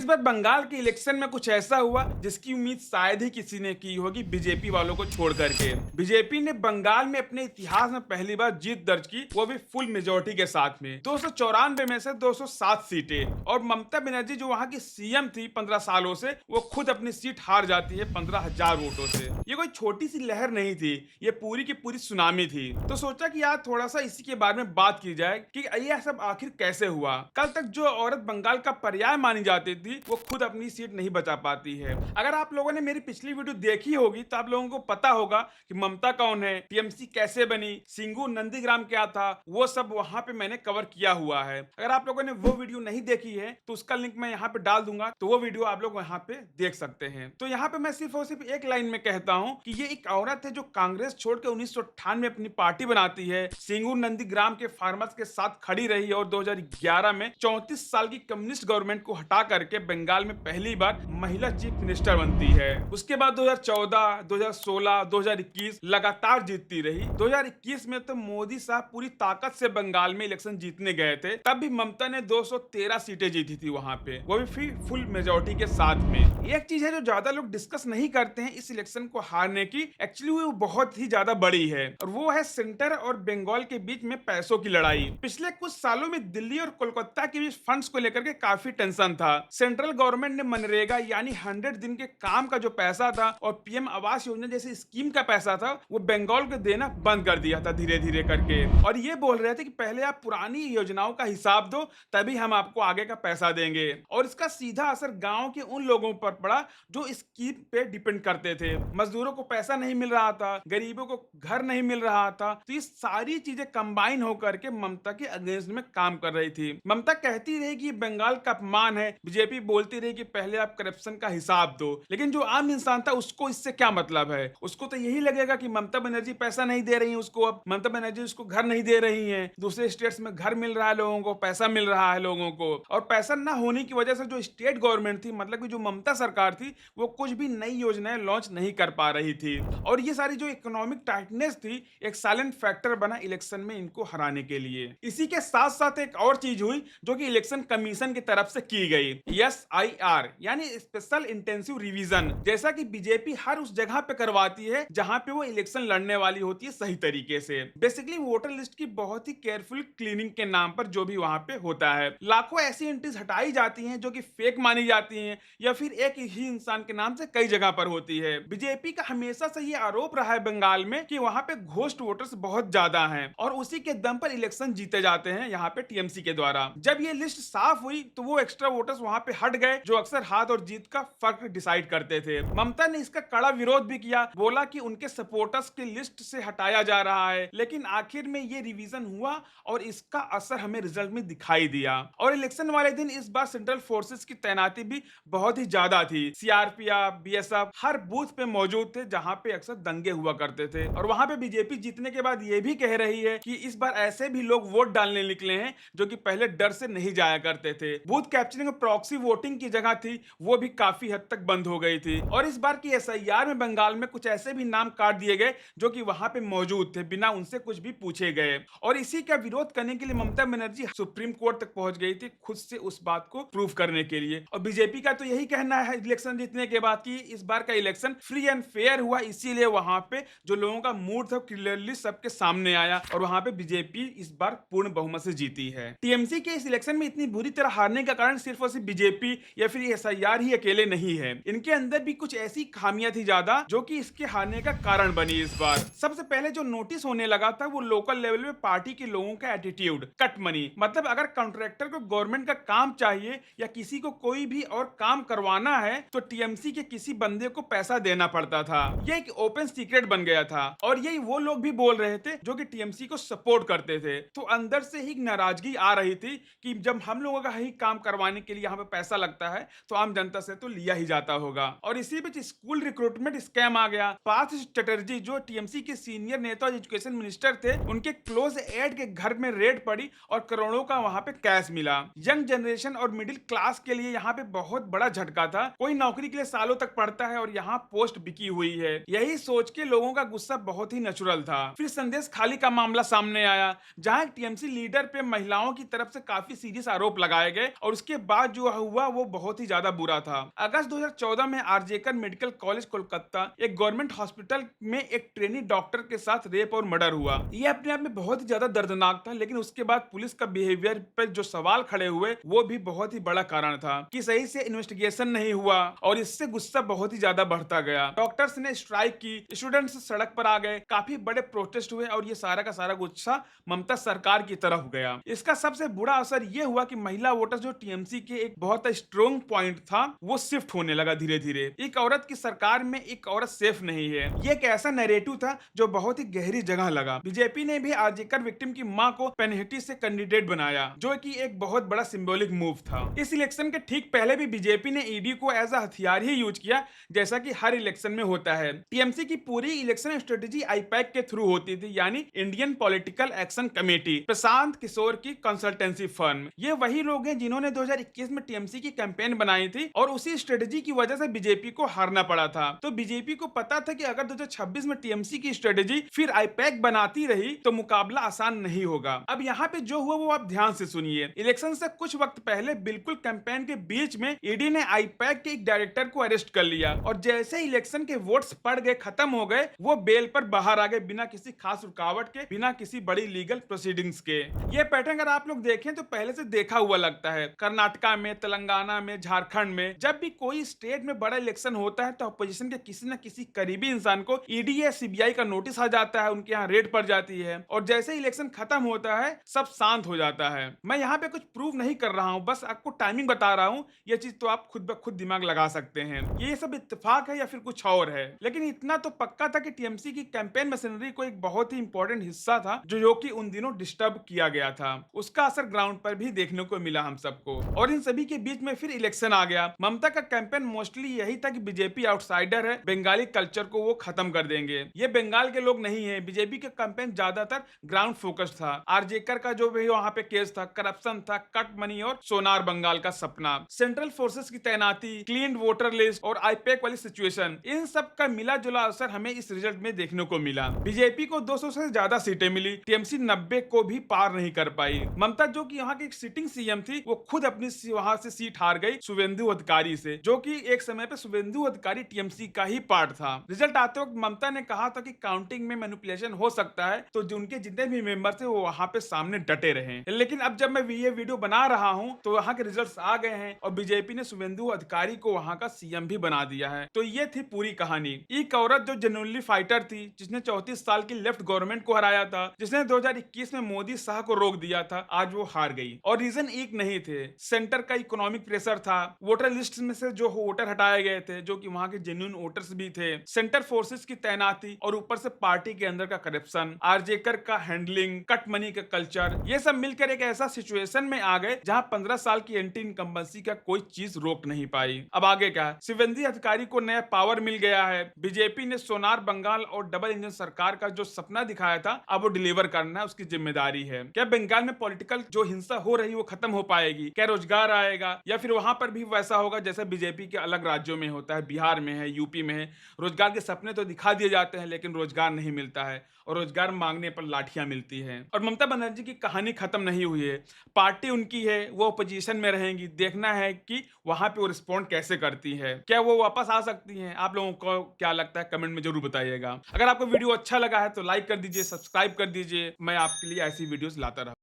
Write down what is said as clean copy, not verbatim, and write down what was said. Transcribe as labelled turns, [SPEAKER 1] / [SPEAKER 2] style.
[SPEAKER 1] इस बार बंगाल के इलेक्शन में कुछ ऐसा हुआ जिसकी उम्मीद शायद ही किसी ने की होगी बीजेपी वालों को छोड़ करके। बीजेपी ने बंगाल में अपने इतिहास में पहली बार जीत दर्ज की, वो भी फुल मेजोरिटी के साथ में 294 में से 207 सीटें। और ममता बनर्जी जो वहां की सीएम थी 15 सालों से, वो खुद अपनी सीट हार जाती है 15,000 वोटों से। ये कोई छोटी सी लहर नहीं थी, ये पूरी की पूरी सुनामी थी। तो सोचा कि यार थोड़ा सा इसी के बारे में बात की जाए कि ये सब आखिर कैसे हुआ। कल तक जो औरत बंगाल का पर्याय मानी जाती थी, वो खुद अपनी सीट नहीं बचा पाती है। अगर आप लोगों ने मेरी पिछली वीडियो देखी होगी तो आप लोगों को पता होगा कि ममता कौन है, टीएमसी कैसे बनी, सिंगू नंदीग्राम क्या था, वो सब वहां पे मैंने कवर किया हुआ है। अगर आप लोगों ने वो वीडियो नहीं देखी है तो उसका लिंक मैं यहाँ पे डाल दूंगा, तो वो वीडियो आप लोग यहाँ पे देख सकते हैं। तो यहाँ पे मैं सिर्फ और सिर्फ एक लाइन में कहता हूँ कि ये एक औरत है जो कांग्रेस छोड़ के 1998 में अपनी पार्टी बनाती है, सिंगू नंदीग्राम के फार्मर्स के साथ खड़ी रही और 2011 में 34 साल की कम्युनिस्ट गवर्नमेंट को हटा करके बंगाल में पहली बार महिला चीफ मिनिस्टर बनती है। उसके बाद 2014, 2016, 2021 लगातार जीतती रही। 2021 में तो मोदी साहब पूरी ताकत से बंगाल में इलेक्शन जीतने गए थे, तब भी ममता ने 213 सीटें जीती थी वहां पे, वो भी फिर फुल मेजोरिटी के साथ में। एक चीज है जो ज्यादा लोग डिस्कस नहीं करते हैं इस इलेक्शन को हारने की, एक्चुअली वो बहुत ही ज्यादा बड़ी है, और वो है सेंटर और बंगाल के बीच में पैसों की लड़ाई। पिछले कुछ सालों में दिल्ली और कोलकाता के बीच फंड्स को लेकर के काफी टेंशन था। सेंट्रल गवर्नमेंट ने मनरेगा यानी 100 दिन के काम का जो पैसा था और पीएम आवास योजना जैसी स्कीम का पैसा था, वो बंगाल को देना बंद कर दिया था धीरे धीरे करके। और ये बोल रहे थे कि पहले आप पुरानी योजनाओं का हिसाब दो, तभी हम आपको आगे का पैसा देंगे। और इसका सीधा असर गांव के उन लोगों पर पड़ा जो स्कीम पे डिपेंड करते थे। मजदूरों को पैसा नहीं मिल रहा था, गरीबों को घर नहीं मिल रहा था। तो ये सारी चीजें कंबाइन होकर के ममता के अगेंस्ट में काम कर रही थी। ममता कहती रही कि बंगाल का अपमान है, बीजेपी बोलती रही कि पहले आप करप्शन का हिसाब दो, लेकिन जो आम इंसान था उसको इससे क्या मतलब है? उसको तो यही लगेगा कि ममता बनर्जी पैसा नहीं दे रही है उसको, अब ममता बनर्जी उसको घर नहीं दे रही है, दूसरे स्टेट्स में घर मिल रहा है लोगों को, पैसा मिल रहा है लोगों को। और पैसा ना होने की वजह से जो स्टेट गवर्नमेंट थी, मतलब कि जो ममता सरकार थी, वो कुछ भी नई योजनाएं लॉन्च नहीं कर पा रही थी। और ये सारी जो इकोनॉमिक टाइटनेस थी, एक साइलेंट फैक्टर बना इलेक्शन में इनको हराने के लिए। इसी के साथ साथ एक और चीज हुई जो कि इलेक्शन कमीशन की तरफ से की गई, SIR यानी स्पेशल इंटेंसिव रिवीजन। जैसा कि बीजेपी हर उस जगह पे करवाती है जहां पे वो इलेक्शन लड़ने वाली होती है सही तरीके से। बेसिकली वोटर लिस्ट की बहुत ही केयरफुल क्लीनिंग के नाम पर जो भी वहां पे होता है, लाखों ऐसी एंट्रीज हटाई जाती हैं जो कि फेक मानी जाती हैं या फिर एक ही इंसान के नाम से कई जगह पर होती है। बीजेपी का हमेशा से ये आरोप रहा है बंगाल में कि वहां पे घोस्ट वोटर्स बहुत ज्यादा हैं और उसी के दम पर इलेक्शन जीते जाते हैं यहाँ पे टीएमसी के द्वारा। जब ये लिस्ट साफ हुई तो वो एक्स्ट्रा वोटर्स वहां पे हट गए जो अक्सर हाथ और जीत का फर्क डिसाइड करते थे। ममता ने इसका कड़ा विरोध भी किया, बोला कि उनके सपोर्टर्स की लिस्ट से हटाया जा रहा है, लेकिन आखिर में ये रिवीजन हुआ और इसका असर हमें रिजल्ट में दिखाई दिया। और इलेक्शन वाले दिन इस बार सेंट्रल फोर्सेस की तैनाती भी बहुत ही ज्यादा थी। सीआरपीएफ, बीएसएफ हर बूथ पे मौजूद थे जहां पे अक्सर दंगे हुआ करते थे। और वहां पे बीजेपी जीतने के बाद ये भी कह रही है कि इस बार ऐसे भी लोग वोट डालने निकले हैं जो कि पहले डर से नहीं जाया करते थे। बूथ कैप्चरिंग और प्रॉक्सी वोटिंग की जगह थी, वो भी काफी हद तक बंद हो गई थी। और इस बार की एसआईआर में बंगाल में कुछ ऐसे भी नाम काट दिए गए जो कि वहां पे मौजूद थे बिना उनसे कुछ भी पूछे गए। और इसी का विरोध करने के लिए ममता बनर्जी सुप्रीम कोर्ट तक पहुंच गई थी खुद से उस बात को प्रूव करने के लिए। और बीजेपी का तो यही कहना है इलेक्शन जीतने के बाद कि इस बार का इलेक्शन फ्री एंड फेयर हुआ, इसीलिए वहां पे जो लोगों का मूड था क्लियरली सबके सामने आया और वहां पे बीजेपी इस बार पूर्ण बहुमत से जीती है। टीएमसी के इस इलेक्शन में इतनी बुरी तरह हारने का कारण सिर्फ और सिर्फ बीजेपी या फिर एसआईआर ही अकेले नहीं है, इनके अंदर भी कुछ ऐसी खामियां थी ज्यादा जो कि इसके हारने का कारण बनी। इस बार सबसे पहले जो नोटिस होने लगा था वो लोकल लेवल पे पार्टी के लोगों का एटीट्यूड, कट मनी। मतलब अगर कॉन्ट्रैक्टर को गवर्नमेंट का काम चाहिए या किसी को कोई भी और काम करवाना है तो टीएमसी के किसी बंदे को पैसा देना पड़ता था। ये एक ओपन सीक्रेट बन गया था और यही वो लोग भी बोल रहे थे जो कि टीएमसी को सपोर्ट करते थे। तो अंदर से ही नाराजगी आ रही थी कि जब हम लोगों का ही काम करवाने के लिए यहाँ पे पैसा लगता है तो आम जनता से तो लिया ही जाता होगा। और इसी बीच स्कूल रिक्रूटमेंट स्कैम आ गया। पार्थ चटर्जी जो टीएमसी के सीनियर नेता और एजुकेशन मिनिस्टर थे, उनके क्लोज एड के घर में रेड पड़ी और करोड़ों का वहां पे कैश मिला। यंग जनरेशन और मिडिल क्लास के लिए यहाँ पे बहुत बड़ा झटका था। कोई नौकरी के लिए सालों तक पढ़ता है और यहाँ पोस्ट बिकी हुई है। यही सोच के लोगों का गुस्सा बहुत ही नेचुरल था। फिर संदेश खाली का मामला सामने आया जहां टीएमसी लीडर पे महिलाओं की तरफ से काफी सीरियस आरोप लगाए गए और उसके बाद जो हुआ वो बहुत ही ज्यादा बुरा था। अगस्त 2014 में आरजेकर मेडिकल कॉलेज कोलकाता एक गवर्नमेंट हॉस्पिटल में एक ट्रेनी डॉक्टर के साथ रेप और मर्डर हुआ। ये अपने आप में बहुत ही ज्यादा दर्दनाक था, लेकिन उसके बाद पुलिस का बिहेवियर पर जो सवाल खड़े हुए वो भी बहुत ही बड़ा कारण था कि सही से इन्वेस्टिगेशन नहीं हुआ और इससे गुस्सा बहुत ही ज्यादा बढ़ता गया। डॉक्टर्स ने स्ट्राइक की, स्टूडेंट्स सड़क पर आ गए, काफी बड़े प्रोटेस्ट हुए और ये सारा का सारा गुस्सा ममता सरकार की तरफ गया। इसका सबसे बुरा असर ये हुआ कि महिला वोटर्स जो टीएमसी के एक बहुत स्ट्रॉन्ग पॉइंट था वो शिफ्ट होने लगा धीरे धीरे। एक औरत की सरकार में एक औरत सेफ नहीं है, ये एक ऐसा नैरेटिव था जो बहुत ही गहरी जगह लगा। बीजेपी ने भी आरजेकर विक्टिम की मां को पेनहिटी से कैंडिडेट बनाया, जो कि एक बहुत बड़ा सिंबॉलिक मूव था। इस इलेक्शन के ठीक पहले भी बीजेपी ने ईडी को एज अ हथियार ही यूज किया, जैसा कि हर इलेक्शन में होता है। टीएमसी की पूरी इलेक्शन स्ट्रेटेजी आईपैक के थ्रू होती थी, यानी Indian political action committee, Prashant Kishor की कंसल्टेंसी फर्म। ये वही लोग हैं जिन्होंने 2021 में टीएमसी की कैंपेन बनाई थी और उसी स्ट्रेटेजी की वजह से बीजेपी को हारना पड़ा था। तो बीजेपी को पता था कि अगर 2026 में टीएमसी की स्ट्रेटेजी फिर आईपैक बनाती रही तो मुकाबला आसान नहीं होगा। अब यहाँ पे जो हुआ वो आप ध्यान से सुनिए। इलेक्शन से कुछ वक्त पहले बिल्कुल कैंपेन के बीच में ईडी ने आईपैक के एक डायरेक्टर को अरेस्ट कर लिया और जैसे इलेक्शन के वोट्स पड़ गए, खत्म हो गए, वो बेल पर बाहर आ गए बिना किसी खास रुकावट के, बिना किसी बड़ी लीगल प्रोसीडिंग्स के। ये पैटर्न अगर आप लोग देखें तो पहले से देखा हुआ लगता है। कर्नाटका में, तेलंगाना में, झारखंड में जब भी कोई स्टेट में बड़ा इलेक्शन होता है तो अपोजिशन के किसी न किसी करीबी इंसान को ईडी या सीबीआई का नोटिस आ जाता है, उनके यहाँ रेड पड़ जाती है और जैसे इलेक्शन खत्म होता है सब शांत हो जाता है। मैं यहाँ पे कुछ प्रूव नहीं कर रहा हूँ, बस आपको टाइमिंग बता रहा हूँ। ये चीज तो आप खुद ब खुद दिमाग लगा सकते हैं, ये सब इत्तेफाक है या फिर कुछ और है। लेकिन इतना तो पक्का था कि टीएमसी की कैंपेन मशीनरी को एक बहुत ही इंपॉर्टेंट हिस्सा था जो कि उन दिनों डिस्टर्ब किया गया था। उसका असर ग्राउंड पर भी देखने को मिला हम सबको। और इन सभी के बीच में फिर इलेक्शन आ गया। ममता का कैंपेन मोस्टली यही था कि बीजेपी आउटसाइडर है, बंगाली कल्चर को वो खत्म कर देंगे। ये बंगाल के लोग नहीं है। बीजेपी का कैंपेन ज्यादातर ग्राउंड फोकस था। आरजेकर का जो भी वहां पे केस था, करप्शन था, कट मनी और सोनार बंगाल का सपना, सेंट्रल फोर्सेस की तैनाती, क्लीन वोटर लिस्ट और आईपैक वाली सिचुएशन, इन सब का मिला जुला असर हमें इस रिजल्ट में देखने को मिला। बीजेपी को 200 से ज्यादा सीटें मिली, टीएमसी 90 को भी पार नहीं कर पाई। ममता जो कि यहाँ की सिटिंग सीएम थी, वो खुद अपनी वहां से सीट हार गई शुभेंदु अधिकारी से, जो कि एक समय पे शुभेंदु अधिकारी टीएमसी का ही पार्ट था। रिजल्ट आते वक्त ममता ने कहा था कि काउंटिंग में मैनिपुलेशन हो सकता है, तो जो उनके जितने भी मेंबर थे वो वहां पे सामने डटे रहे। लेकिन अब जब मैं ये वीडियो बना रहा हूं तो वहां के रिजल्ट्स आ गए हैं और बीजेपी ने शुभेंदु अधिकारी को वहां का सीएम भी बना दिया है। तो ये थी पूरी कहानी। एक औरत जो जेन्युइनली फाइटर थी, जिसने 34 साल की लेफ्ट गवर्नमेंट को हराया था, जिसने 2021 में मोदी शाह को रोक दिया था, आज वो हार गई। और रीजन एक नहीं थे, सेंटर का इकोनॉमिक प्रेशर था, वोटर लिस्ट में से जो वोटर हटाए गए थे जो कि वहां के जेन्युइन वोटर्स भी थे, सेंटर फोर्सेस की तैनाती और ऊपर से पार्टी के अंदर का करप्शन, आरजेकर का हैंडलिंग, कट मनी का कल्चर, ये सब मिलकर एक ऐसा सिचुएशन में आ गए जहां 15 साल की एंटी इनकम्बेंसी का कोई चीज रोक नहीं पाई। अब आगे क्या है? शुभेंदु अधिकारी को नया पावर मिल गया है। बीजेपी ने सोनार बंगाल और डबल इंजन सरकार का जो सपना दिखाया था, अब वो डिलीवर करना है, उसकी जिम्मेदारी है। क्या बंगाल में पॉलिटिकल जो हिंसा हो रही वो खत्म हो पाएगी? क्या रोजगार आएगा या फिर वहां पर भी वैसा होगा जैसा बीजेपी के अलग राज्यों में होता है, बिहार में है, यूपी में है? रोजगार के सपने तो दिखा दिए जाते हैं लेकिन रोजगार नहीं मिलता है और रोजगार मांगने पर लाठियां मिलती हैं। और ममता बनर्जी की कहानी खत्म नहीं हुई है। पार्टी उनकी है, वो अपोजिशन में रहेंगी। देखना है कि वहां पे वो रिस्पॉन्ड कैसे करती है, क्या वो वापस आ सकती हैं? आप लोगों को क्या लगता है कमेंट में जरूर बताइएगा। अगर आपको वीडियो अच्छा लगा है तो लाइक कर दीजिए, सब्सक्राइब कर दीजिए। मैं आपके लिए ऐसी वीडियोस लाता रहूंगा।